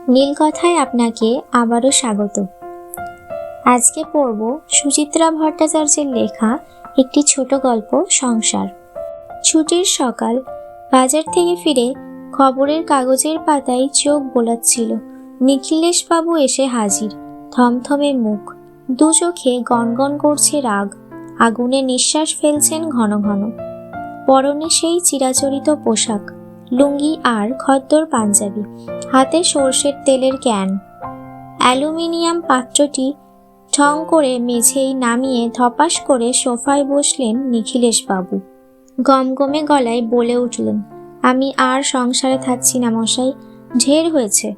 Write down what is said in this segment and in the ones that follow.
নীলকথায় আপনাকে আবারও স্বাগত। আজকে পড়ব সুচিত্রা ভট্টাচার্যের লেখা একটি ছোট গল্প সংসার। ছুটির সকাল, বাজার থেকে ফিরে খবরের কাগজের পাতায় চোখ বোলাচ্ছিল। নিখিলেশ বাবু এসে হাজির, থমথমে মুখ, দু চোখে গনগন করছে রাগ, আগুনে নিঃশ্বাস ফেলছেন ঘন ঘন। পরনে সেই চিরাচরিত পোশাক, লুঙ্গি আর খদ্দর পাঞ্জাবি, হাতে সর্ষের তেলের ক্যান। অ্যালুমিনিয়াম পাত্রটি ঠং করে মেঝেই নামিয়ে ধপাস করে সোফায় বসলেন নিখিলেশ বাবু। গমগমে গলায় বলে উঠলেন, আমি আর সংসারে থাকছি না মশাই, ঢের হয়েছে।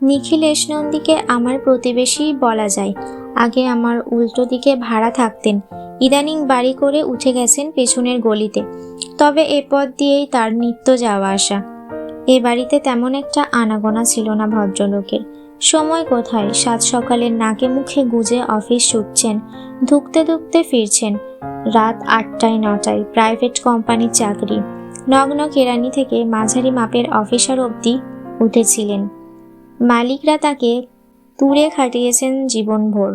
নিখিলেশ নন্দীকে আমার প্রতিবেশী বলা যায়। আগে আমার উল্টো দিকে ভাড়া থাকতেন, ইদানিং বাড়ি করে উঠে গেছেন পেছনের গলিতে। তবে এ পথ দিয়েই তার নিত্য যাওয়া আসা। এ বাড়িতে তেমন একটা আনাগোনা ছিল না ভদ্রলোকের। সময় কোথায়, সাত সকালের নাকে মুখে গুজে অফিস ছুটছেন, ধুকতে ধুকতে ফিরছেন রাত 8টায় 9টায়। প্রাইভেট কোম্পানির চাকরি, নগ্ন কেরানি থেকে মাঝারি মাপের অফিসার অবধি উঠেছিলেন। মালিকরা তাকে তুড়ে খাটিয়েছেন জীবনভর।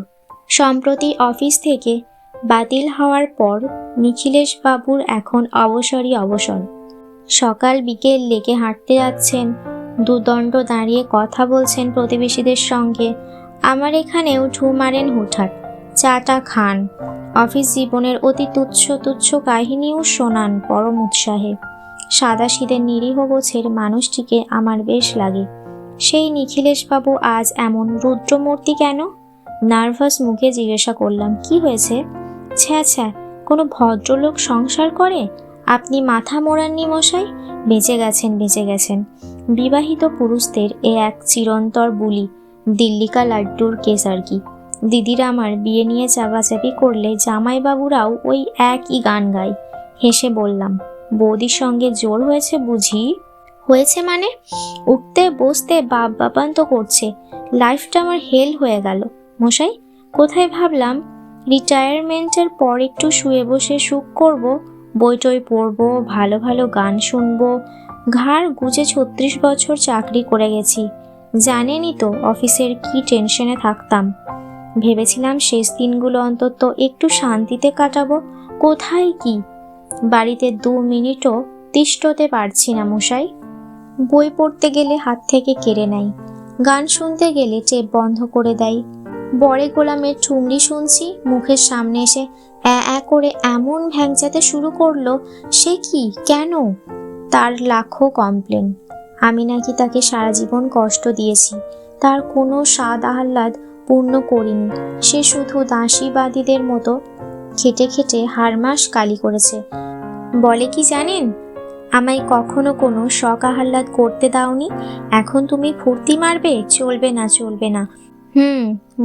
সম্প্রতি অফিস থেকে বাতিল হওয়ার পর নিখিলেশ বাবুর এখন অবসরই অবসর। সকাল বিকেল লেকে হাঁটতে যাচ্ছেন, দুদণ্ড দাঁড়িয়ে কথা বলছেন প্রতিবেশীদের সঙ্গে। আমার এখানেও ঢু মারেন হুটহাট, চাটা খান, অফিস জীবনের অতি তুচ্ছ তুচ্ছ কাহিনীও শোনান পরম উৎসাহে। সাদাসিধে নিরীহ গোছের মানুষটিকে আমার বেশ লাগে। সেই নিখিলেশ বাবু আজ এমন রুদ্রমূর্তি কেন? নার্ভাস মুখে জিজ্ঞাসা করলাম, কি হয়েছে? ছ্যা ছ্যা, কোনো ভদ্রলোক সংসার করে? আপনি মাথা মোড়াননি মশাই? বেঁচে গেছেন, বেঁচে গেছেন। বিবাহিত পুরুষদের এ এক চিরন্তর বুলি, দিল্লিকা লাড্ডুর কেস আর কি। দিদিরা আমার বিয়ে নিয়ে চাপাচাপি করলে জামাইবাবুরাও ওই একই গান গায়। হেসে বললাম, বৌদির সঙ্গে জোর হয়েছে বুঝি? হয়েছে মানে? উঠতে বসতে বাপ বাপান্ত করছে। লাইফটা আমার হেল হয়ে গেল মশাই। কোথায় ভাবলাম রিটায়ারমেন্টের পর একটু শুয়ে বসে সুখ করব, বই টই পড়বো, ভালো ভালো গান শুনবো। ঘাড় গুজে 36 বছর চাকরি করে গেছি, জানেনই তো অফিসের কি টেনশনে থাকতাম। ভেবেছিলাম শেষ দিনগুলো অন্তত একটু শান্তিতে কাটাবো। কোথায় কি, বাড়িতে 2 মিনিটও তিষ্ঠতে পারছি না মশাই। বই পড়তে গেলে হাত থেকে কেড়ে নেয়, গান শুনতে গেলে টেপ বন্ধ করে দেয়। বড়ে গোলামের ঠুংরি শুনছি, মুখের সামনে এসে করে এমন ভ্যাংচাতে শুরু করলো। সে কি, কেন? তার লাখো কমপ্লেন। আমি নাকি তাকে সারা জীবন কষ্ট দিয়েছি, তার কোনো স্বাদ আহ্লাদ পূর্ণ করিনি। সে শুধু দাসীবাদীদের মতো খেটে খেটে হারমাস কালি করেছে। বলে কি জানেন, আমায় কখনো কোনো শখ আহ্লাদ করতে দাওনি, এখন তুমি ফুর্তি মারবে? চলবে না, চলবে না।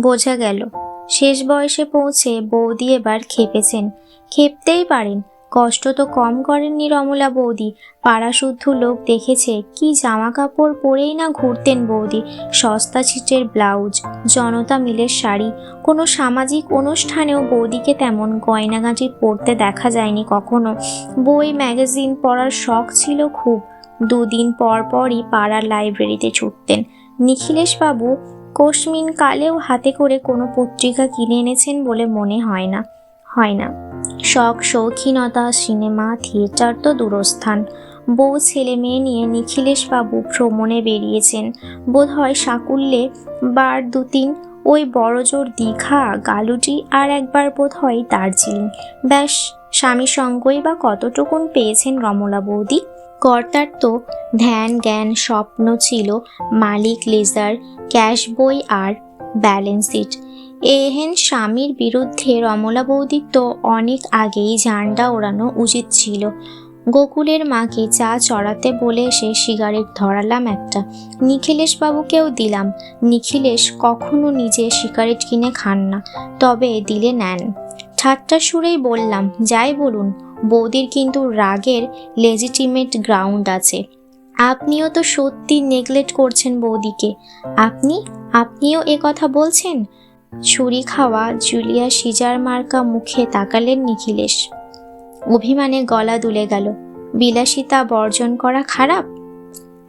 বোঝা গেল। শেষ বয়সে পৌঁছে বৌদি এবার খেপেছেন। খেপতেই পারেন, কষ্ট তো কম করেননি রমলা বৌদি। পাড়া শুদ্ধ লোক দেখেছে, কি জামা কাপড় পরেই না ঘুরতেন বৌদি। সস্তা ছিটের ব্লাউজ, জনতা মিলের শাড়ি। কোনো সামাজিক অনুষ্ঠানেও বৌদিকে তেমন গয়নাগাঁটি পরতে দেখা যায়নি কখনো। বই ম্যাগাজিন পড়ার শখ ছিল খুব। 2 দিন পর পরই পাড়ার লাইব্রেরিতে ছুটতেন। নিখিলেশ বাবু কোশমিন কালেও হাতে করে কোনো পত্রিকা কিনে এনেছেন বলে মনে হয় না। শখ শৌখিনতা, সিনেমা, থিয়েটার তো দূরস্থান। বউ ছেলে মেয়ে নিয়ে নিখিলেশ বাবু ভ্রমণে বেরিয়েছেন বোধহয় সাকুল্যে বার 2-3। ওই বড়জোর দীঘা, গালুটি, আর একবার বোধহয় দার্জিলিং। ব্যাস, স্বামী সঙ্গই বা কতটুকুন পেয়েছেন রমলা বৌদি। কর্তার তো ধ্যান জ্ঞান স্বপ্ন ছিল মালিক লেজার, ক্যাশ বই আর ব্যালেন্স শিট। এহেন স্বামীর বিরুদ্ধে রমলা বৌদির তো অনেক আগেই ঝান্ডা ওড়ানো উচিত ছিল। গোকুলের মাকে চা চড়াতে বলে এসে সিগারেট ধরালাম একটা, নিখিলেশ বাবুকেও দিলাম। নিখিলেশ কখনো নিজে সিগারেট কিনে খান না, তবে দিলে নেন। ঠাট্টা সুরেই বললাম, যাই বলুন, বৌদির কিন্তু রাগের লেজিটিমেট গ্রাউন্ড আছে। আপনিও তো সত্যি নেগলেক্ট করছেন বৌদিকে। আপনিও এ কথা বলছেন? ছুরি খাওয়া জুলিয়া সিজার মার্কা মুখে তাকালেন নিখিলেশ। অভিমানে গলা দুলে গেল। বিলাসিতা বর্জন করা খারাপ?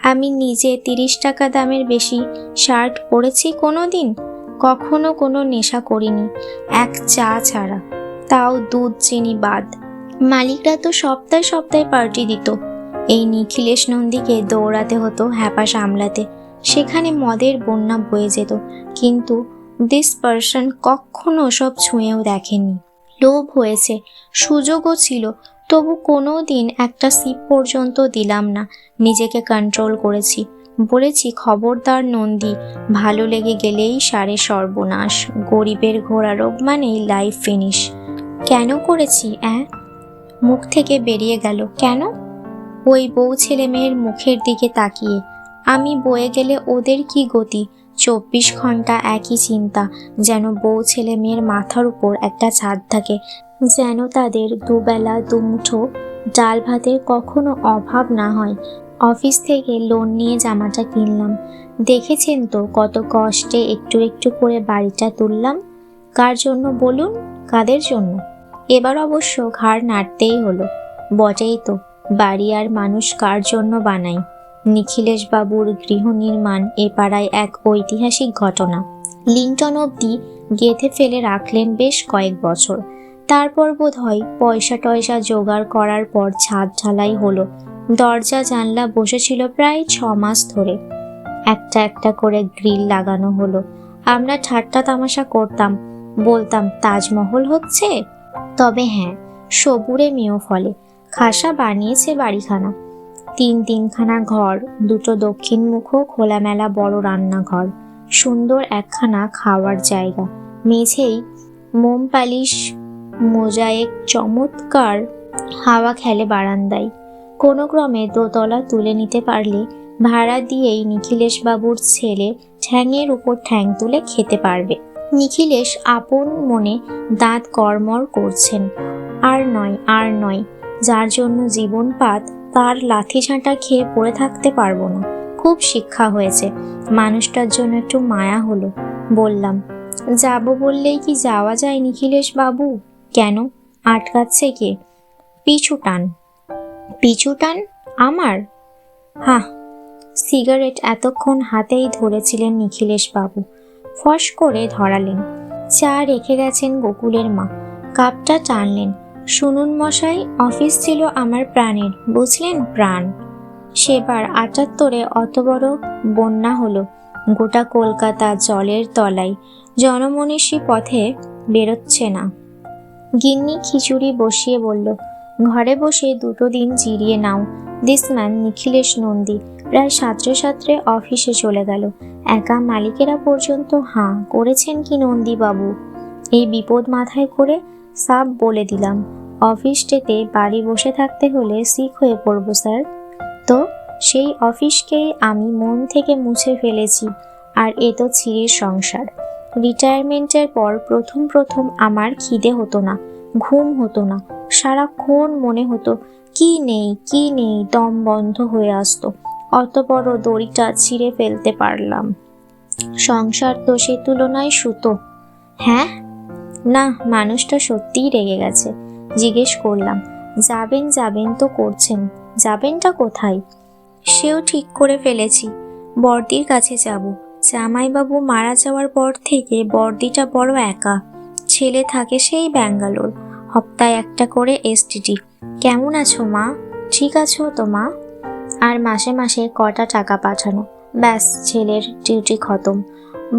আমি নিজে 30 টাকা দামের বেশি শার্ট পরেছি কোনো দিন? কখনো কোনো নেশা করিনি, এক চা ছাড়া, তাও দুধ চিনি বাদ। মালিকরা তো সপ্তাহে সপ্তাহে পার্টি দিত। এই নিখিলেশ নন্দীকে দৌড়াতে হতো হ্যাপা সামলাতে, সেখানে মদের বন্যা বয়ে যেত। কিন্তু দিস পার্সন কখনো সব ছুঁয়েও দেখেনি। লোভ হয়েছে, সুযোগও ছিল, তবু কোনো দিন একটা সিপ পর্যন্ত দিলাম না। নিজেকে কন্ট্রোল করেছি, বলেছি খবরদার নন্দী, ভালো লেগে গেলেই সারে সর্বনাশ, গরিবের ঘোড়ারোগ মানেই লাইফ ফিনিশ। কেন করেছি মুখ থেকে বেরিয়ে গেল কেন? ওই বউ ছেলে মেয়ের মুখের দিকে তাকিয়ে। আমি বয়ে গেলে ওদের কি গতি? 24 ঘন্টা একই চিন্তা, যেন বউ ছেলে মেয়ের মাথার উপর একটা ছাদ থাকে, যেন তাদের দুবেলা দুমুঠো ডাল ভাতের কখনো অভাব না হয়। অফিস থেকে লোন নিয়ে জামাটা কিনলাম। দেখেছেন তো কত কষ্টে একটু একটু করে বাড়িটা তুললাম। কার জন্য বলুন, কাদের জন্য? এবার অবশ্য ঘাড় নাড়তেই হলো। বটেই তো, বাড়ি আর মানুষ কার জন্য বানাই? নিখিলেশ বাবুর গৃহ নির্মাণ এ পাড়ায় এক ঐতিহাসিক ঘটনা। লিংটন অবধি গেঁথে ফেলে রাখলেন বেশ কয়েক বছর। তারপর বোধ হয় পয়সা টয়সা জোগাড় করার পর ছাদ ঢালাই হলো। দরজা জানলা বসেছিল প্রায় 6 মাস ধরে। একটা একটা করে গ্রিল লাগানো হলো। আমরা ঠাট্টা তামাশা করতাম, বলতাম তাজমহল হচ্ছে। তবে হ্যাঁ, সবুরে মেয়েও ফলে। খাসা বানিয়েছে বাড়িখানা। 3খানা ঘর, 2টো দক্ষিণ মুখ খোলামেলা বড় রান্নাঘর, সুন্দর একখানা খাওয়ার জায়গা, মেঝেই মোম পালিশ মোজায়েক, চমৎকার হাওয়া খেলে বারান্দায়। কোনো ক্রমে দোতলা তুলে নিতে পারলে ভাড়া দিয়েই নিখিলেশ বাবুর ছেলে ঠ্যাংয়ের উপর ঠ্যাং তুলে খেতে পারবে। নিখিলেশ আপন মনে দাঁত কড়মড় করছেন। আর নয়, যার জন্য জীবনপাত, তার লাথি ঝাঁটা খেয়ে পড়ে থাকতে পারবো না। খুব শিক্ষা হয়েছে, মানুষটার জন্য একটু মায়া হলো। বললাম, যাব বললেই কি যাওয়া যায় নিখিলেশ বাবু? কেন, আটকাচ্ছে কে? পিছু টান আমার? হাহ। সিগারেট এতক্ষণ হাতেই ধরেছিলেন নিখিলেশ বাবু, ফস করে ধরালেন। চা রেখে গেছেন গোকুলের মা, কাপটা টানলেন। শুনুন মশাই, অফিস ছিল আমার প্রাণের, বুঝলেন, প্রাণ। সেবার 78-এ অত বড় বন্যা হলো, গোটা কলকাতা জলের তলায়, জনমনীষী পথে বেরোচ্ছে না। গিন্নি খিচুড়ি বসিয়ে বলল, ঘরে বসে 2 দিন জিরিয়ে নাও। দিস ম্যান নিখিলেশ নন্দী প্রায় সাঁতরে অফিসে চলে গেল। একা মালিকেরা পর্যন্ত হাঁ করেছেন কি নন্দী বাবু? এই বিপদ মাথায় করে সাব বলে দিলাম, অফিস ডেতে বাড়ি বসে থাকতে হলে সিক হয়ে পড়ব স্যার। তো সেই অফিসকেই আমি মন থেকে মুছে ফেলেছি। আর এ তো ছিঁড়ির সংসার। রিটায়ারমেন্টের পর প্রথম আমার খিদে হতো না, ঘুম হতো না, সারাক্ষণ মনে হতো কি নেই, দম বন্ধ হয়ে আসতো। অত বড় দড়িটা ছিঁড়ে ফেলতে পারলাম। সংসার তো সে তুলনায় সুতো। হ্যাঁ? না, মানুষটা সত্যিই রেগে গেছে। জিজ্ঞেস করলাম, যাবেন তো করছেন, যাবেনটা কোথায়? সেও ঠিক করে ফেলেছি, বর্দির কাছে যাব। জামাইবাবু মারা যাওয়ার পর থেকে বর্দিটা বড় একা। ছেলে থাকে সেই ব্যাঙ্গালোর, হপ্তায় একটা করে এসটিডি। কেমন আছো মা? ঠিক আছো তো মা? আর মাসে মাসে কটা টাকা পাঠানো, ব্যাস ছেলের ডিউটি খতম।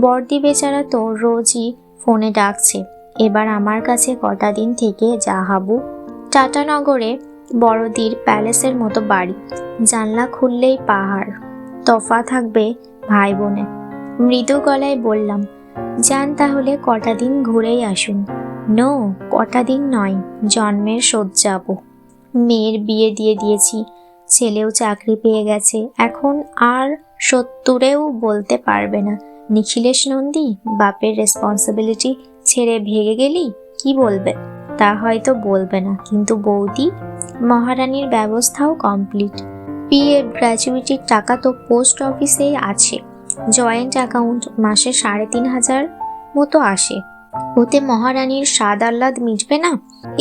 বর্দি বেচারা তো রোজই ফোনে ডাকছে, এবার আমার কাছে কটা দিন থেকে যা হাবু। টাটানগরে বড়দির প্যালেসের মতো বাড়ি, জানলা খুললেই পাহাড়, তফা থাকবে ভাই বোনে। মৃদু গলায় বললাম, যান তাহলে কটা দিন ঘুরেই আসুন। নো, কটা দিন নয়, জন্মের শোধ যাব। মেয়ের বিয়ে দিয়ে দিয়েছি, ছেলেও চাকরি পেয়ে গেছে, এখন আর 70-এও বলতে পারবে না, নিখিলেশ নন্দী বাপের রেসপন্সিবিলিটি ছেড়ে ভেগে গেলি। কি বলবে? তা হয়তো বলবে না, কিন্তু বৌদি, মহারানীর ব্যবস্থাও কমপ্লিট। পিএফ গ্র্যাচুইটির টাকা তো পোস্ট অফিসেই আছে। জয়েন্ট অ্যাকাউন্ট মাসে 3,500 মতো আসে। ওতে মহারানীর স্বাদ আহ্লাদ মিটবে না?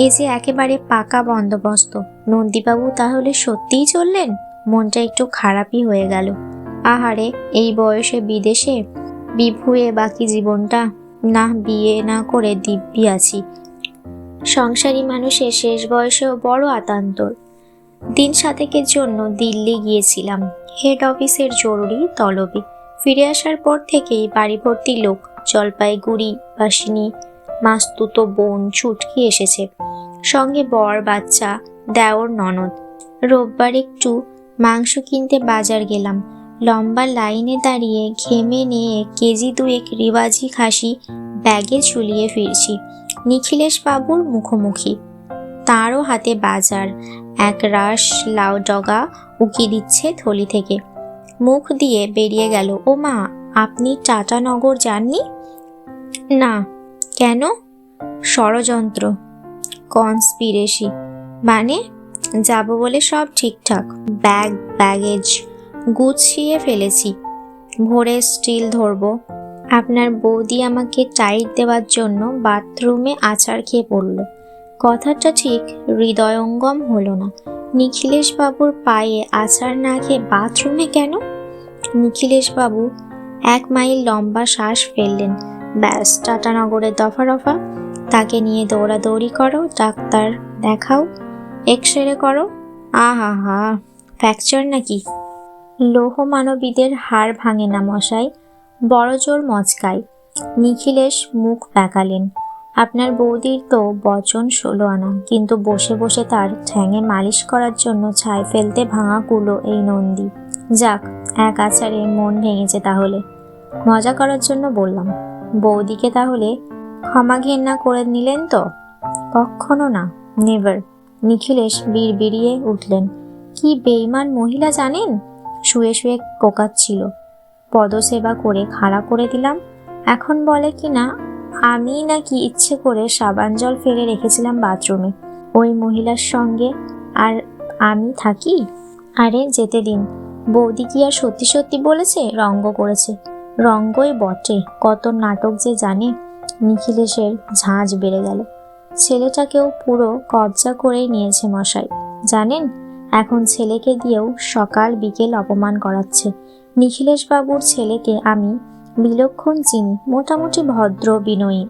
এ যে একেবারে পাকা বন্দোবস্ত। নন্দীবাবু তাহলে সত্যিই চললেন? মনটা একটু খারাপই হয়ে গেল। আহারে, এই বয়সে বিদেশে বিভুয়ে বাকি জীবনটা না বিয়ে না করে দিব্যি আছি। সংসারী মানুষের শেষ বয়সেও বড় আতান্তর। দিন সাতেকের জন্য দিল্লি গিয়েছিলাম হেড অফিসের জরুরি তলবে। ফিরে আসার পর থেকেই বাড়ি ভর্তি লোক। জলপাইগুড়ি বাসিনী, মাস্তুতো বোন ছুটকি এসেছে, সঙ্গে বর বাচ্চা, দেওর ননদ। রোববার একটু মাংস কিনতে বাজার গেলাম। লম্বা লাইনে দাঁড়িয়ে ঘেমে নিয়ে কেজি দুয়েক রিওয়াজি খাসি ব্যাগে ঝুলিয়ে ফিরছি নিখিলেশ বাবুর মুখোমুখি। তাঁরও হাতে বাজার, এক রাশ লাউ ডগা উকি দিচ্ছে থলি থেকে। মুখ দিয়ে বেরিয়ে গেল, ও মা, আপনি টাটানগর যাননি? না। কেন? ষড়যন্ত্র, কনস্পিরেসি। মানে? যাব বলে সব ঠিকঠাক, ব্যাগেজ গুছিয়ে ফেলেছি, ভোরে স্টিল ধরবো। আপনার বৌদি আমাকে টাইট দেওয়ার জন্য বাথরুমে আছাড় খেয়ে পড়ল। কথাটা ঠিক হৃদয়ঙ্গম হলো না। নিখিলেশ বাবুর পায়ে আছাড় না খেয়ে বাথরুমে কেন? নিখিলেশ বাবু 1 মাইল লম্বা শ্বাস ফেললেন। ব্যাস, টাটানগরের দফা রফা। তাকে নিয়ে দৌড়াদৌড়ি করো, ডাক্তার দেখাও, এক্সরে করো। আহা হা, ফ্র্যাকচার নাকি? লৌহ মানবীদের হাড় ভাঙে না মশাই, বড় জোর মচকায়। নিখিলেশ মুখ বেঁকালেন। আপনার বৌদির তো বচন 16 আনা, কিন্তু বসে বসে তার ঠ্যাঙে মালিশ করার জন্য ছাই ফেলতে ভাঙা কুলো এই নন্দী। যাক, এক আছাড়ে মন ভেঙেছে তাহলে। মজা করার জন্য বললাম। বৌদিকে তাহলে ক্ষমা ঘেন্না করে নিলেন তো? কখনো না, নেভার। নিখিলেশ বিড়বিড়িয়ে উঠলেন। কি বেঈমান মহিলা জানেন? শুয়ে শুয়ে কোকাচ্ছিল। পদসেবা করে খাড়া করে দিলাম। এখন বলে কিনা আমি নাকি ইচ্ছে করে সাবান জল ফেলে রেখেছিলাম বাথরুমে ওই মহিলার সঙ্গে, আর আমি থাকি। আরে যেতে দিন। বৌদি কি আর সত্যি সত্যি বলেছে রঙ্গ করেছে? রঙ্গই বটে, কত নাটক যে জানে। নিখিলেশের ঝাঁজ বেড়ে গেল। ছেলেটাকেও পুরো কবজা করেই নিয়েছে মশাই। জানেন, এখন ছেলেকে দিয়েও সকাল বিকেল অপমান করাচ্ছে। নিখিলেশ বাবুর ছেলেকে আমি বিলক্ষণ চিনি, মোটামুটি ভদ্র বিনয়ী।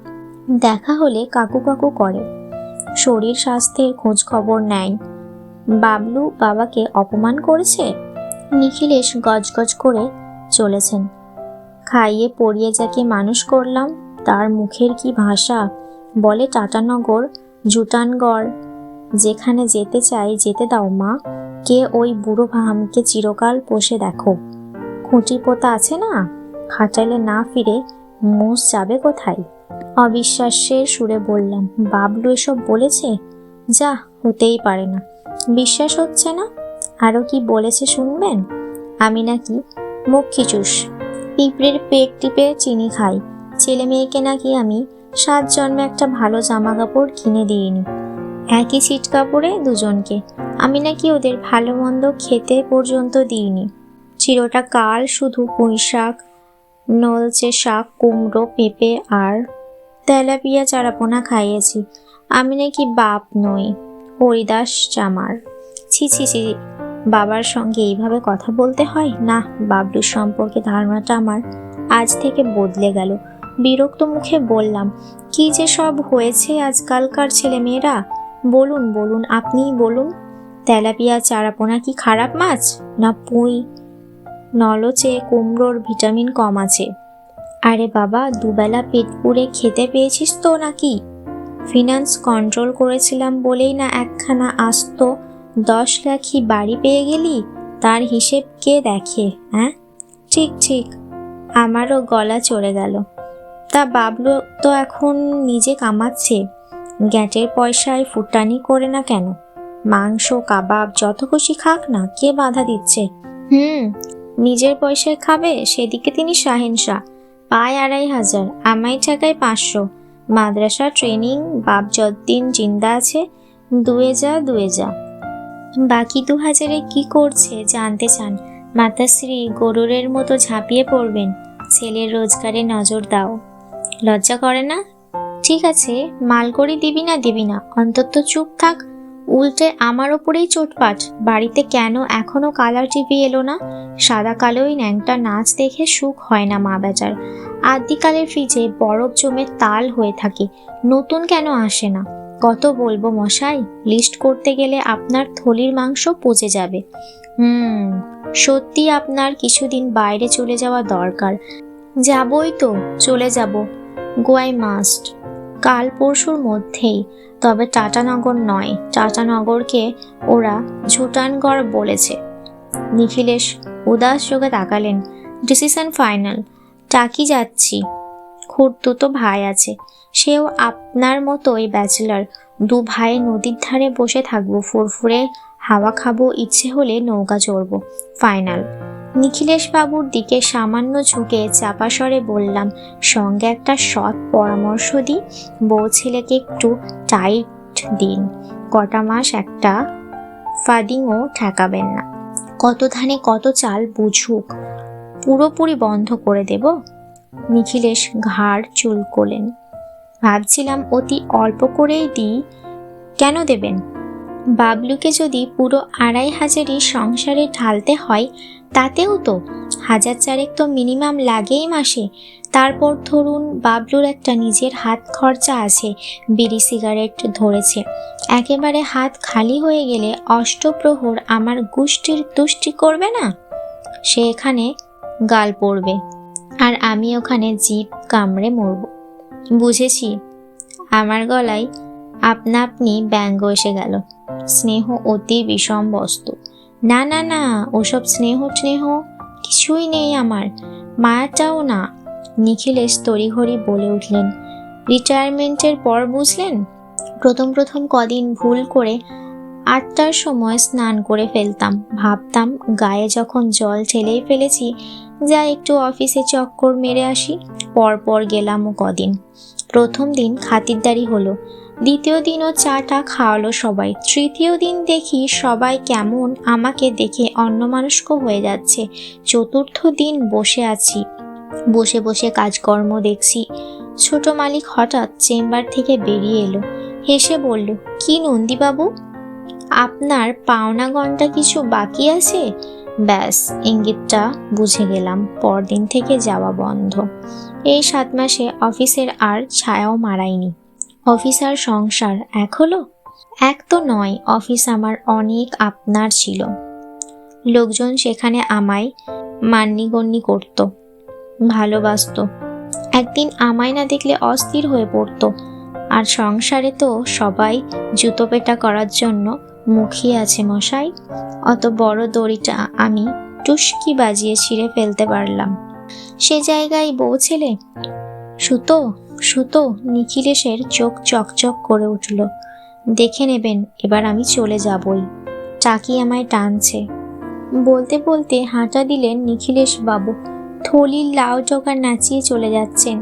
দেখা হলে কাকু কাকু করে, শরীর স্বাস্থ্যের খোঁজ খবর নেয়। বাবলু বাবাকে অপমান করেছে? নিখিলেশ গজগজ করে চলেছেন। খাইয়ে পড়িয়ে যাকে মানুষ করলাম তার মুখের কি ভাষা! বলে টাটানগর, জুটানগড়। যেখানে যেতে চাই যেতে দাও মা। কে ওই বুড়ো ভামকে চিরকাল পোষে দেখো। খুঁটি পোতা আছে না, খাটাইলে না ফিরে মুষ যাবে কোথায়? অবিশ্বাসের সুরে বললাম, বাবলু এসব বলেছে? যা, হতেই পারে না। বিশ্বাস হচ্ছে না? আরো কি বলেছে শুনবেন? আমি নাকি মুখ খিচুস, পিঁপড়ের পেট টিপে চিনি খাই। ছেলে মেয়েকে নাকি আমি 7 জন্মে একটা ভালো জামা কাপড় কিনে দিইনি। একই ছিট কাপড়ে দুজনকে। আমি নাকি ওদের ভালো মন্দ খেতে পর্যন্ত দিইনি। চিরটা কাল শুধু পুঁই শাক, নলচে শাক, কুমড়ো, পেঁপে আর তেলাপিয়া চারাপোনা খাইয়েছি। আমি নাকি বাপ নই, হরিদাস চামার। ছি ছি ছি, বাবার সঙ্গে এইভাবে কথা বলতে হয় না। বাবলুর সম্পর্কে ধারণাটা আমার আজ থেকে বদলে গেল। বিরক্ত মুখে বললাম, কি যে সব হয়েছে আজকালকার ছেলে মেয়েরা! বলুন বলুন, আপনিই বলুন। তেলাপিয়া চারাপোনা কি খারাপ মাছ? না পুঁই নলচে কুমড়োর ভিটামিন কম আছে? আরে বাবা, দুবেলা পেট পুড়ে খেতে পেয়েছিস তো নাকি? ফিনান্স কন্ট্রোল করেছিলাম বলেই না একখানা আস্ত 10 লাখই বাড়ি পেয়ে গেলি। তার হিসেব কে দেখে? হ্যাঁ, ঠিক ঠিক। আমারও গলা চড়ে গেল। তা বাবলু তো এখন নিজে কামাচ্ছে, গ্যাটের পয়সায় ফুটানি করে না কেন? মাংস কাবাব যত খুশি খাক না, কে বাধা দিচ্ছে? নিজের পয়সায় খাবে, সেদিকে তিনি শাহেনশা। পায় 2500, আমায় ঠেকায় 500। মাদ্রাসা ট্রেনিং, বাপ যতদিন জিন্দা আছে, দুয়ে যা। বাকি 2000-এ কি করছে জানতে চান? মাতাশ্রী গরুরের মতো ঝাঁপিয়ে পড়বেন। ছেলের রোজগারে নজর দাও। লজ্জা করে না? ঠিক আছে, মালকড়ি দিবি না, অন্তত চুপ থাক। উল্টে আমার ওপরেই চোটপাট। বাড়িতে কেন এখনো কালার টিভি এলো না? সাদা কালোই ন্যাংটা নাচ দেখে সুখ হয় না মা বেচার। আদিকালের ফ্রিজে বরফ জমে তাল হয়ে থাকে, নতুন কেন আসে না? কত বলবো মশাই, লিস্ট করতে গেলে আপনার থলির মাংস পচে যাবে। সত্যি আপনার কিছুদিন বাইরে চলে যাওয়া দরকার। যাবই তো, চলে যাব, গোয়াই মাস্ট, কাল পরশুর মধ্যেই। তবে টাটানগর নয়, টাটানগরকে ওরা ঝুটানগড় বলেছে। নিখিলেশ উদাস চোখে তাকালেন। Decision final. টাকি যাচ্ছি। খুড়তু তো ভাই আছে, সেও আপনার মতোই ব্যাচেলার। দু ভাই নদীর ধারে বসে থাকবো, ফুরফুরে হাওয়া খাবো, ইচ্ছে হলে নৌকা চড়বো। ফাইনাল। নিখিলেশ বাবুর দিকে সামান্য ঝুঁকে চাপা স্বরে বললাম, সঙ্গে একটা সৎ পরামর্শ দিই, বউ ছেলেকে একটু টাইট দিন। কটা মাস একটা ফাদিংও ঠেকাবেন না। কত ধানে কত চাল বুঝুক। পুরোপুরি বন্ধ করে দেব? নিখিলেশ ঘাড় চুলকোলেন। ভাবছিলাম অতি অল্প করেই দিই। কেন দেবেন? বাবলুকে যদি পুরো 2,500 সংসারে ঢালতে হয়, তাতেও তো 1,000 তো মিনিমাম লাগেই মাসে। তারপর ধরুন বাবলুর একটা নিজের হাত খরচা আছে, বিড়ি সিগারেট ধরেছে। একেবারে হাত খালি হয়ে গেলে অষ্টপ্রহর আমার গুষ্টির তুষ্টি করবে না? সে এখানে গাল পড়বে আর আমি ওখানে জিভ কামড়ে মরব। বুঝেছি। আমার গলায় আপনা আপনি ব্যঙ্গ এসে গেল। স্নেহ অতি বিষম বস্তু। না না না, ওসব স্নেহ কিছুই নেই আমার, মায়াটাও না। নিখিলেশ তড়িঘড়ি বলে উঠলেন, রিটায়ারমেন্টের পর বুঝলেন, প্রথম কদিন ভুল করে 8টার সময় স্নান করে ফেলতাম। ভাবতাম গায়ে যখন জল ঢেলেই ফেলেছি, যা একটু অফিসে চক্কর মেরে আসি। পরপর গেলামও কদিন। প্রথম দিন খাতিরদারি হলো, দ্বিতীয় দিনও চাটা খাওয়ালো সবাই, তৃতীয় দিন দেখি সবাই কেমন আমাকে দেখে অন্যমনস্ক হয়ে যাচ্ছে। চতুর্থ দিন বসে আছি, বসে বসে কাজকর্ম দেখছি। ছোট মালিক হঠাৎ চেম্বার থেকে বেরিয়ে এলো, হেসে বলল, কি নন্দীবাবু, আপনার পাওনা ঘন্টা কিছু বাকি আছে? ব্যাস, ইঙ্গিতটা বুঝে গেলাম। পরদিন থেকে যাওয়া বন্ধ। এই 7 মাসে অফিসের আর ছায়াও মারায়নি। অফিস আর সংসার এক হলো? এক তো নয়, অফিস আমার অনেক আপনার ছিল। লোকজন সেখানে আমায় মান্যিগণ্যি করত, ভালোবাসত। একদিন আমায় না দেখলে অস্থির হয়ে পড়ত। আর সংসারে তো সবাই জুতো পেটা করার জন্য মুখিয়ে আছে মশাই। অত বড় দড়িটা আমি টুসকি বাজিয়ে ছিঁড়ে ফেলতে পারলাম। সে জায়গায় বউ ছেলে। সুতো। নিখিলেশের চোখ চকচক করে উঠল। দেখে নেবেন, এবার আমি চলে যাবই। টাকি আমায় টানছে। বলতে বলতে হাঁটা দিলেন নিখিলেশ বাবু। থলির লাউ ডগা নাচিয়ে চলে যাচ্ছেন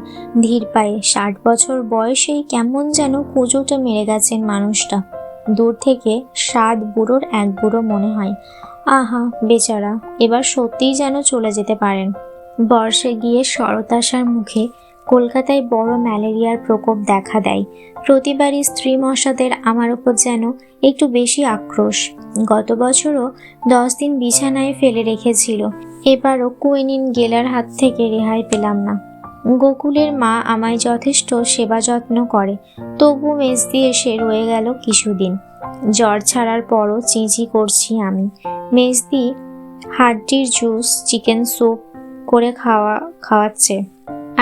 ধীর পায়ে। 60 বছর বয়সেই কেমন যেন কুজোটে মেরে গেছেন মানুষটা। দূর থেকে 7 বুড়োর 1 বুড়ো মনে হয়। আহা বেচারা, এবার সত্যিই যেন চলে যেতে পারেন। বর্ষে গিয়ে শরৎ আসার মুখে কলকাতায় বড় ম্যালেরিয়ার প্রকোপ দেখা দেয়। প্রতিবারই স্ত্রী মশাদের আমার উপর যেন একটু বেশি আক্রোশ। গত বছরও 10 দিন বিছানায় ফেলে রেখেছিল। এবারও কুইনিন গেলার হাত থেকে রেহাই পেলাম না। গোকুলের মা আমায় যথেষ্ট সেবা যত্ন করে, তবু মেজদি এসে রয়ে গেল কিছুদিন। জ্বর ছাড়ার পরও চিঁচি করছি আমি। মেজদি হাড্ডির জুস, চিকেন স্যুপ করে খাওয়াচ্ছে।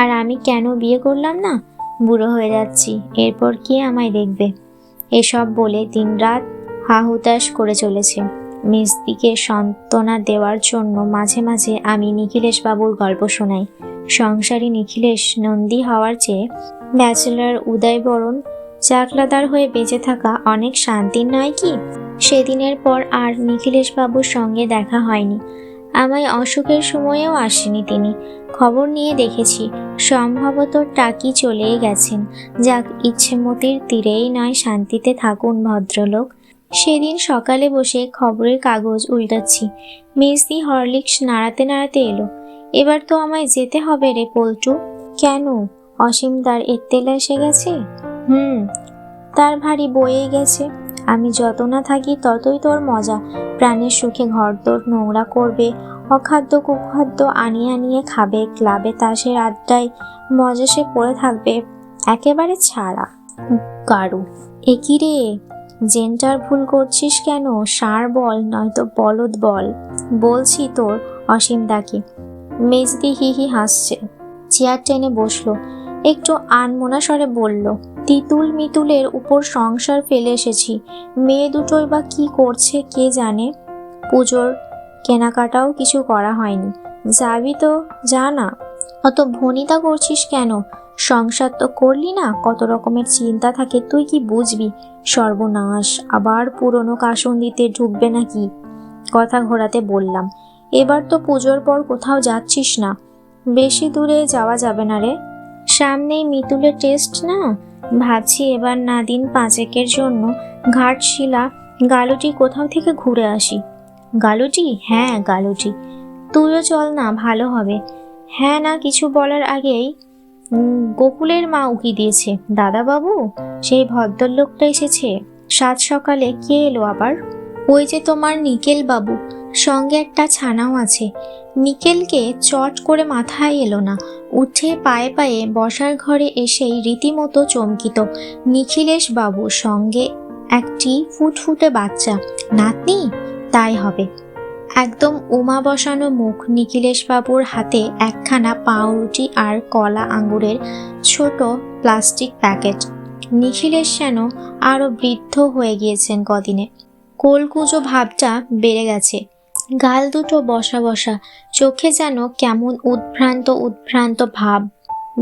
আর আমি কেন বিয়ে করলাম না? বুড়ো হয়ে যাচ্ছি, এরপর কে আমায় দেখবে? এসব বলে দিনরাত হাহুতাশ করে চলেছে। মেজদিকে সান্ত্বনা দেওয়ার জন্য মাঝে মাঝে আমি নিখিলেশ বাবুর গল্প শোনাই। সংসারী নিখিলেশ নন্দী হওয়ার চেয়ে ব্যাচেলার উদয়বরণ চাকলাদার হয়ে বেঁচে থাকা অনেক শান্তির নয় কি? সেদিনের পর আর নিখিলেশ বাবুর সঙ্গে দেখা হয়নি। আমায় অসুখের সময়েও আসেনি তিনি। খবর নিয়ে দেখেছি, সম্ভবত টাকি চলেই গেছেন। যাক, ইচ্ছেমতির তীরেই নয় শান্তিতে থাকুন ভদ্রলোক। সেদিন সকালে বসে খবরের কাগজ উল্টাচ্ছি, মেজদি হরলিক্স নাড়াতে নাড়াতে এলো। এবার তো আমায় যেতে হবে রে পল্টু। কেন? অসীমদার এত্তেলা এসে গেছে? তার ভারী বয়ে গেছে। আমি যত না থাকি ততই তোর মজা। প্রাণের সুখে ঘর তোর নোংরা করবে, অখাদ্য কুখাদ্য আনিয়ে আনিয়ে খাবে, ক্লাবে তাসের আড্ডায় মজেসে পড়ে থাকবে, একেবারে ছাড়া। গাড়ু, একই রে, জেন্টার ভুল করছিস কেন? ষাঁড় বল, নয়তো বলদ বল। বলছি তোর অসীম দাকে। মেজদি হি হি হাসছে, চেয়ার টেনে বসলো, একটু আনমনা স্বরে বলল, তিতুল মিতুলের উপর সংসার ফেলে এসেছি, মেয়ে দুটোই বা কি করছে কে জানে। পুজোর কেনাকাটাও কিছু করা হয়নি। যাবি তো যা না, অত ভনিতা করছিস কেন? সংসার তো করলি না, কত রকমের চিন্তা থাকে, তুই কি বুঝবি? সর্বনাশ, আবার পুরনো কাসুন্দিতে ঢুকবে নাকি? কথা ঘোরাতে বললাম, এবার তো পুজোর পর কোথাও যাচ্ছিস না? বেশি দূরে যাওয়া যাবে না রে, সামনেই মিতুলের টেস্ট না। ভাবছি এবার না দিন পাঁচেকের জন্য ঘাটশিলা গালুটি কোথাও থেকে ঘুরে আসি। গালুটি? হ্যাঁ গালুটি। তুইও চল না, ভালো হবে। হ্যাঁ না কিছু বলার আগেই গোকুলের মা উকি দিয়েছে, দাদা বাবু, সেই ভদ্রলোকটা এসেছে। সাত সকালে কে এলো আবার? ওই যে তোমার নিকেল বাবু, সঙ্গে একটা ছানাও আছে। নিকেলকে চট করে মাথায় এলো না, উঠে পায়ে পায়ে বসার ঘরে এসেই রীতিমতো চমকিত। নিখিলেশ বাবু, সঙ্গে একটি ফুটফুটে বাচ্চা, নাতনি? তাই হবে। একদম উমা বসানো মুখ, নিখিলেশ বাবুর হাতে একখানা পাউরুটি আর কলা আঙ্গুরের ছোট প্লাস্টিক প্যাকেট। নিখিলেশ যেন আরো বৃদ্ধ হয়ে গিয়েছেন কদিনে, কোলকুজো ভাবটা বেড়ে গেছে, গাল দুটো বসা বসা, চোখে যেন কেমন উদ্ভ্রান্ত উদ্ভ্রান্ত ভাব।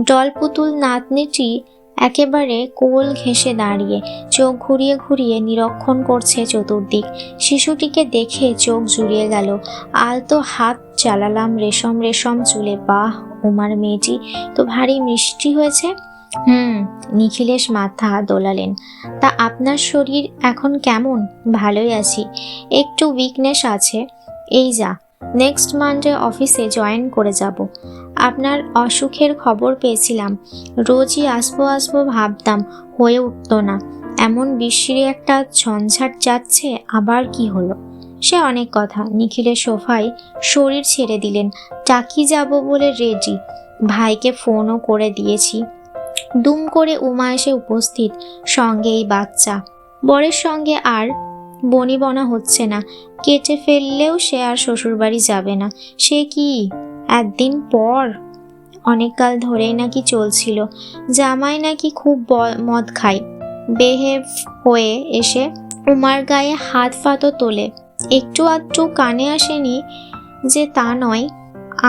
জলপুতুল নাতনিটি একেবারে কোল ঘেঁষে দাঁড়িয়ে চোখ ঘুরিয়ে ঘুরিয়ে নিরীক্ষণ করছে চতুর্দিক। শিশুটিকে দেখে চোখ জুড়িয়ে গেল। আলতো হাত চালালাম রেশম রেশম চুলে। বাহ, উমার মেয়েটি তো ভারী মিষ্টি হয়েছে। নিখিলেশ মাথা দোলালেন। তা আপনার শরীর এখন কেমন? ভালোই আছি, একটু উইকনেস আছে। এই যা, নেক্সট মানডে অফিসে জয়েন করে যাব। আপনার অসুখের খবর পেয়েছিলাম, রোজই আসবো আসবো ভাবতাম, হয়ে উঠতো না। এমন বিশ্রী একটা ঝঞ্ঝাট যাচ্ছে, আবার কি হলো? সে অনেক কথা। নিখিলের সোফায় শরীর ছেড়ে দিলেন। টাকি যাব বলে রেডি, ভাইকে ফোনও করে দিয়েছি। দুম করে উমা এসে উপস্থিত, সঙ্গে এই বাচ্চা। বরের সঙ্গে আর বনিবনা হচ্ছে না, কেটে ফেললেও সে আর শ্বশুরবাড়ি যাবে না। সে কি একদিন পর? অনেককাল ধরেই নাকি চলছিল। জামাই নাকি খুব মদ খায়, বেহেভ হয়ে এসে উমার গায়ে হাত ফাতো তোলে। একটু আধটু কানে আসেনি যে তা নয়,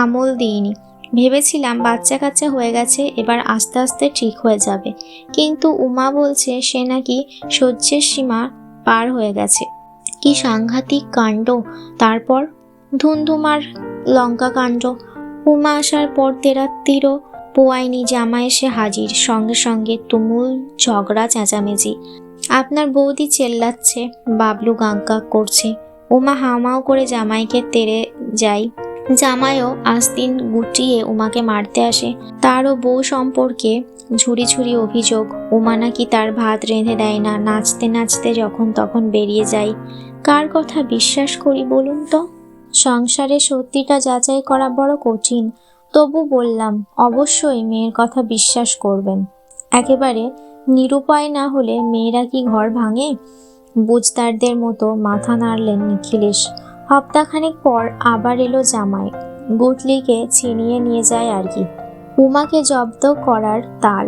আমল দিইনি। ভেবেছিলাম বাচ্চা কাচ্চা হয়ে গেছে, এবার আস্তে আস্তে ঠিক হয়ে যাবে, কিন্তু উমা বলছে সে নাকি সহ্যের সীমা পার হয়ে গেছে। কি সাংঘাতিক কাণ্ড! তারপর ধুন্ধুমার লঙ্কা কাণ্ড। উমা আসার পর তেরাত্তিরও পোয়াইনি, জামাই এসে হাজির, সঙ্গে সঙ্গে তুমুল ঝগড়া চেঁচামেচি। আপনার বৌদি চেল্লাচ্ছে, বাবলু গাঁকা করছে, উমা হাওমাও করে জামাইকে তেড়ে যায়। জামাইও আস্তিন গুটিয়ে উমাকে মারতে আসে। তারও বউ সম্পর্কে ঝুড়ি ঝুড়ি অভিযোগ, উমা নাকি তার ভাত রেঁধে দেয় না, নাচতে নাচতে যখন তখন বেরিয়ে যায়। কার কথা বিশ্বাস করি বলুন তো? সংসারে সত্যিটা যাচাই করা বড় কঠিন। তবু বললাম, অবশ্যই মেয়ের কথা বিশ্বাস করবেন। একেবারে নিরুপায় না হলে মেয়েরা কি ঘর ভাঙে? বুঝদারদের মতো মাথা নাড়লেন নিখিলেশ। হপ্তাখানেক পর আবার এলো জামাই, গুটলিকে ছিনিয়ে নিয়ে যায় আর কি। উমাকে জব্দ করার তাল।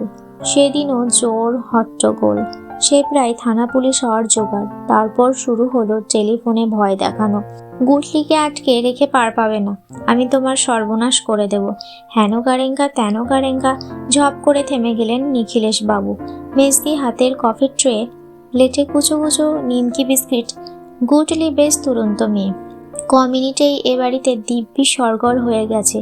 সেদিনও জোর হট্টগোল, সে প্রায় থানা পুলিশ হওয়ার জোগাড়। তারপর শুরু হলো টেলিফোনে ভয় দেখানো, গুটলিকে আটকে রেখে পার পাবে না, আমি তোমার সর্বনাশ করে দেব, হেন গারেঙ্গা তেন গারেঙ্গা। ঝপ করে থেমে গেলেন নিখিলেশ বাবু। মেজদি হাতের কফির ট্রে, প্লেটে কুচো কুচো নিমকি বিস্কিট। গুটলি বেশ তুরন্ত মেয়ে, ক মিনিটেই এ বাড়িতে দিব্যি সরগর হয়ে গেছে,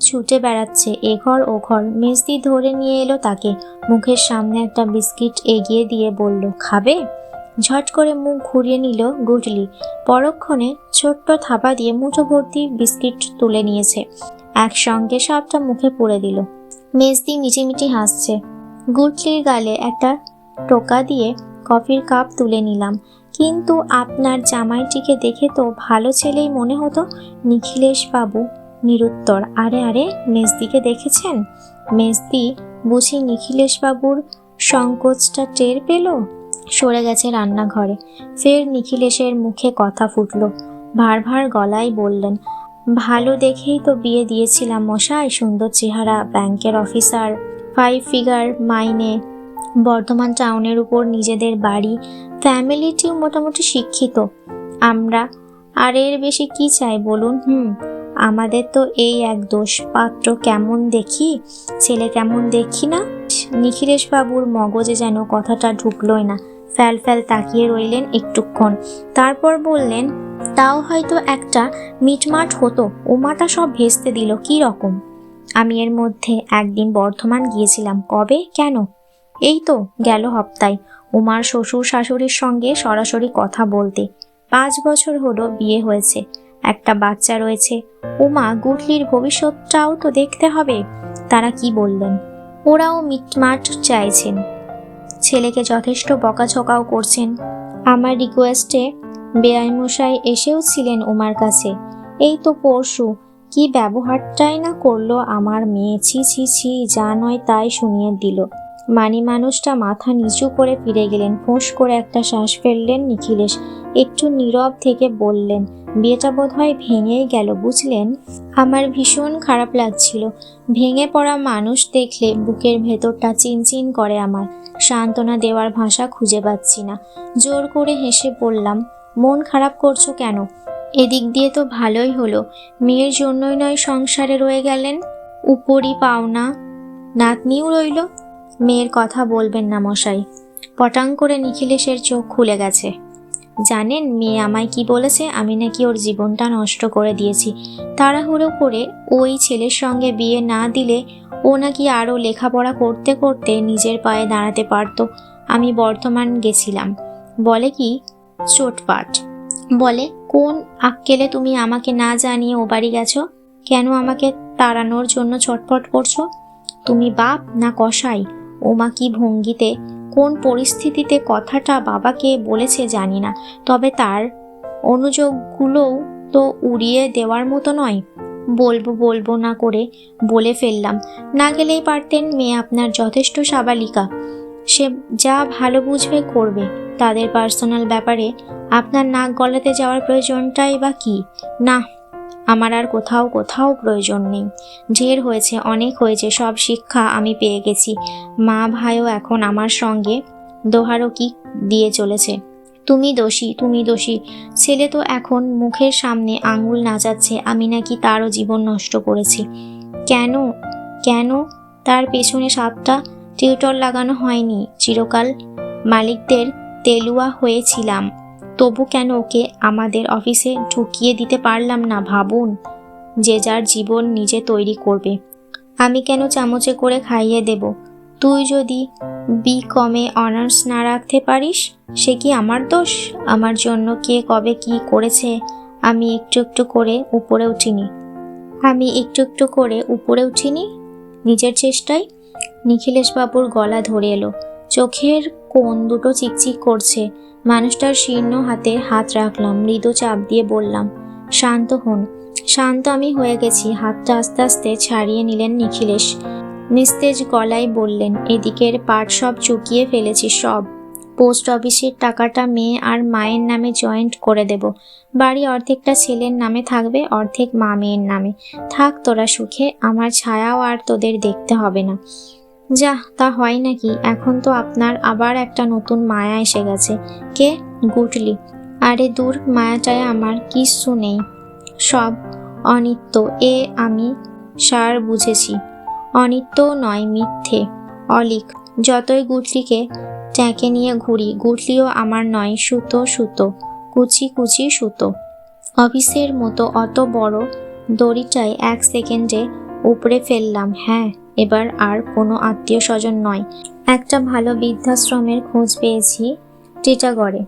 ছুটে বেড়াচ্ছে এঘর ও ঘর। মেজদি ধরে নিয়ে এলো তাকে, মুখের সামনে একটা বিস্কিট এগিয়ে দিয়ে বলল, খাবে? ঝট করে মুখ ঘুরিয়ে নিল গুটলি। পরক্ষণে ছোট্ট থাপা দিয়ে মুঠো ভর্তি বিস্কিট তুলে নিয়েছে, একসঙ্গে সবটা মুখে পুরে দিল। মেজদি মিটিমিটি হাসছে। গুটলির গালে একটা টোকা দিয়ে কফির কাপ তুলে নিলাম। কিন্তু আপনার জামাইটিকে দেখে তো ভালো ছেলেই মনে হতো। নিখিলেশ বাবু নিরুত্তর। আরে আরে, মেজদিকে দেখেছেন? মেজদি বুঝি নিখিলেশ বাবুর সংকোচটা টের পেল, সরে গেছে রান্নাঘরে। ফের নিখিলেশের মুখে কথা ফুটল, ভার ভার গলায় বললেন, ভালো দেখেই তো বিয়ে দিয়েছিলাম মশাই। সুন্দর চেহারা, ব্যাংকের অফিসার, 5 ফিগার মাইনে, বর্ধমান টাউনের উপর নিজেদের বাড়ি, ফ্যামিলিটিও মোটামুটি শিক্ষিত। আমরা আর এর বেশি কি চাই বলুন? আমাদের তো এই এক দোষ, পাত্র কেমন দেখি, ছেলে কেমন দেখি না। নিখিলেশ বাবুর মগজে যেন কথাটা ঢুকলই না। ফ্যাল ফ্যাল তাকিয়ে রইলেন একটুক্ষণ, তারপর বললেন, তাও হয়তো একটা মিটমাট হতো। ওমাটা সব ভেস্তে দিল। কি রকম? আমি এর মধ্যে একদিন বর্ধমান গিয়েছিলাম। কবে? কেন? এই তো গেল হপ্তায়, উমার শ্বশুর শাশুড়ির সঙ্গে সরাসরি কথা বলতে। 5 বছর হলো বিয়ে হয়েছে, একটা বাচ্চা রয়েছে। উমা গুটলির ভবিষ্যৎটাও তো দেখতে হবে। তারা কি বললেন? ওরাও মিটমাট চাইছেন, ছেলেকে যথেষ্ট বকাঝকাও করছেন। আমার রিকোয়েস্টে বেআইমশাই এসেও ছিলেন উমার কাছে। এই তো পরশু কি ব্যবহারটাই না করলো আমার মেয়ে। ছি ছি ছি, যা নয় তাই শুনিয়ে দিল। মানি মানুষটা মাথা নিচু করে ফিরে গেলেন। ফোঁস করে একটা শ্বাস ফেললেন নিখিলেশ। একটু নীরব থেকে বললেন, বিয়েটা বোধহয় ভেঙেই গেল বুঝলেন। আমার ভীষণ খারাপ লাগছিল। ভেঙে পড়া মানুষ দেখলে বুকের ভেতরটা চিনচিন করে আমার। সান্ত্বনা দেওয়ার ভাষা খুঁজে পাচ্ছি না। জোর করে হেসে বললাম, মন খারাপ করছো কেন? এদিক দিয়ে তো ভালোই হলো, মেয়ের জন্যই নয় সংসারে রয়ে গেলেন, উপরই পাওনা নাতনিও রইল। মেয়ের কথা বলবেন না মশাই। পটাং করে নিখিলেশের চোখ খুলে গেছে। জানেন মেয়ে আমায় কি বলেছে? আমি নাকি ওর জীবনটা নষ্ট করে দিয়েছি। তাড়াহুড়ো করে ওই ছেলের সঙ্গে বিয়ে না দিলে ও নাকি আরও লেখাপড়া করতে করতে নিজের পায়ে দাঁড়াতে পারত। আমি বর্ধমান গেছিলাম বলে কি চোটপাট। বলে, কোন আক্কেলে তুমি আমাকে না জানিয়ে ও বাড়ি গেছো? কেন আমাকে তাড়ানোর জন্য ছটফট করছো? তুমি বাপ না কসাই? ওমা কি ভঙ্গিতে, কোন পরিস্থিতিতে কথাটা বাবাকে বলেছে জানি না, তবে তার অনুযোগগুলোও তো উড়িয়ে দেওয়ার মতো নয়। বলবো বলবো না করে বলে ফেললাম। না গেলেই পারতেন, মেয়ে আপনার যথেষ্ট সাবালিকা, সে যা ভালো বুঝবে করবে। তাদের পার্সোনাল ব্যাপারে আপনার নাক গলাতে যাওয়ার প্রয়োজনটাই বা কি? না, আমার আর কোথাও প্রয়োজন নেই। ঢের হয়েছে, অনেক হয়েছে, সব শিক্ষা আমি পেয়ে গেছি। মা ভাইও এখন আমার সঙ্গে দোহারকি দিয়ে চলেছে, তুমি দোষী তুমি দোষী। ছেলে তো এখন মুখের সামনে আঙুল নাচাচ্ছে আমি নাকি তারও জীবন নষ্ট করেছি। কেন কেন? তার পেছনে 7টা টিউটর লাগানো হয়নি চিরকাল? মালিকদের তেলুয়া হয়েছিলাম, তবু কেন ওকে আমাদের অফিসে ঢুকিয়ে দিতে পারলাম না? ভাবুন, যে যার জীবন নিজে তৈরি করবে, আমি কেন চামচে করে খাইয়ে দেব? তুই যদি BCom-এ অনার্স না রাখতে পারিস, সে কি আমার দোষ? আমার জন্য কে কবে কি করেছে আমি একটু একটু করে উপরে উঠিনি নিজের চেষ্টায়? নিখিলেশবাবুর গলা ধরে এলো, চোখের কোণ দুটো চিকচিক করছে। মানুষটার শীর্ণ হাতে হাত রাখলাম, মৃদু চাপ দিয়ে বললাম, শান্ত হন। শান্ত আমি হয়ে গেছি। হাতটা আস্তে আস্তে ছাড়িয়ে নিলেন নিখিলেশ। নিস্তেজ গলায় বললেন, এদিকের পাট সব চুকিয়ে ফেলেছি, সব। পোস্ট অফিসের টাকাটা মেয়ে আর মায়ের নামে জয়েন্ট করে দেব। বাড়ি অর্ধেকটা ছেলের নামে থাকবে, অর্ধেক মা মেয়ের নামে। থাক তোরা সুখে, আমার ছায়াও আর তোদের দেখতে হবে না। যা, তা হয় নাকি? এখন তো আপনার আবার একটা নতুন মায়া এসে গেছে। কে? গুটলি। আরে দূর, মায়াটায় আমার কিচ্ছু নেই, সব অনিত্য। আমি সার বুঝেছি। অনিত্য নয়, মিথ্যে, অলিক। যতই গুটলিকে ট্যাঁকে নিয়ে ঘুরি, গুটলিও আমার নয়। সুতো, কুচি কুচি সুতো। অফিসের মতো অত বড় দড়িটাই 1 সেকেন্ডে উপড়ে ফেললাম। হ্যাঁ, এবার আর কোনো আত্মীয় স্বজন নয়। একটা ভালো বৃদ্ধাশ্রমের খোঁজ পেয়েছি টিটাগড়ে,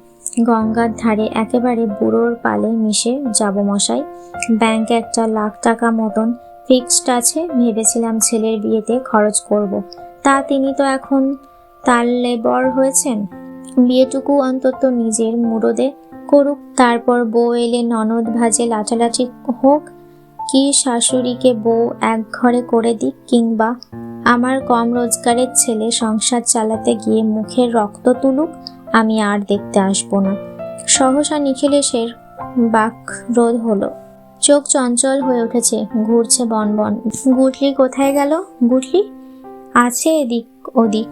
গঙ্গার ধারে। একেবারে বুড়োর পালে মিশে যাব মশাই। ব্যাংকে 1 লাখ টাকা মতন ফিক্সড আছে। ভেবেছিলাম ছেলের বিয়েতে খরচ করব। তা তিনি তো এখন তার লেবর হয়েছেন। বিয়েটুকু অন্তত নিজের মুরদে করুক, তারপর বউ এলে ননদ ভাজে লাচালাচি হোক, কি শাশুড়িকে বউ এক ঘরে করে দিক, কিংবা আমার কম রোজগারের ছেলে সংসার চালাতে গিয়ে মুখের রক্ত তুলুক, আমি আর দেখতে আসবো না। সহসা নিখিলেশের বাকরোধ হলো। চোখ চঞ্চল হয়ে উঠেছে, ঘুরছে বনবন। গুটলি কোথায় গেল? গুটলি আছে এদিক ওদিক।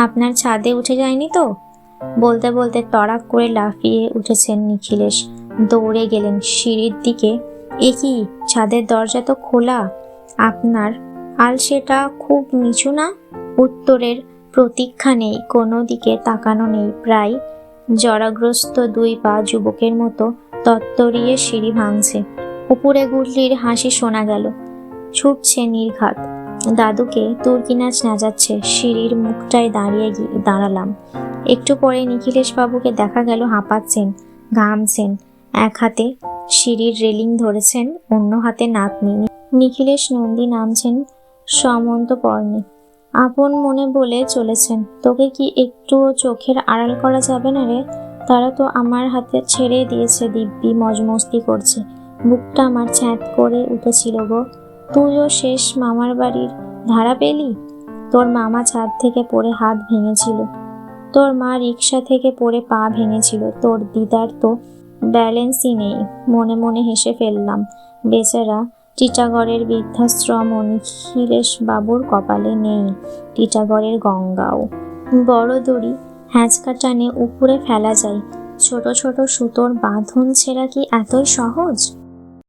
আপনার ছাদে উঠে যায়নি তো? বলতে বলতে তড়াক করে লাফিয়ে উঠেছেন নিখিলেশ। দৌড়ে গেলেন সিঁড়ির দিকে। এ কি, ছাদের দরজা তো খোলা। আপনার আলসেটা খুব নিচু না? উত্তরের প্রতীক্ষা নেই, কোনো দিকে তাকানো নেই, প্রায় জরাগ্রস্ত দুই পা যুবকের মতো তত্তরিয়ে সিঁড়ি ভাঙছে। উপরে গুটলির হাসি শোনা গেল, ছুটছে নির্ঘাত। দাদুকে তুর্কি নাচ নাচাচ্ছে। সিঁড়ির মুখটায় দাঁড়ালাম। একটু পরে নিখিলেশ বাবুকে দেখা গেল হাঁপাচ্ছেন, ঘামছেন। এক হাতে সিঁড়ির রেলিং ধরেছেন, অন্য হাতে নাতনি। নিখিলেশ নন্দী নামছেন সমন্তপর্ণে। আপন মনে বলে চলেছেন, তোকে কি একটুও চোখের আড়াল করা যাবে না রে? তারা তো আমার হাতে ছেড়ে দিয়েছে, দিব্যি মজমস্তি করছে। বুকটা আমার ছ্যাঁত করে উঠেছিল গো। তুইও শেষ মামার বাড়ির ধারা পেলি? তোর মামা ছাদ থেকে পড়ে হাত ভেঙেছিল, তোর মা রিক্সা থেকে পড়ে পা ভেঙেছিল, তোর দিদার তো ব্যালেন্সই নেই। মনে মনে হেসে ফেললাম। বেচারা টিটাগড়ের বৃদ্ধাশ্রম ও নিখিলেশ বাবুর কপালে নেই টিটাগড়ের গঙ্গাও। বড় দড়ি হ্যাঁচকা টানে উপরে ফেলা যায়, ছোট ছোট সুতোর বাঁধন ছেঁড়া কি এতই সহজ?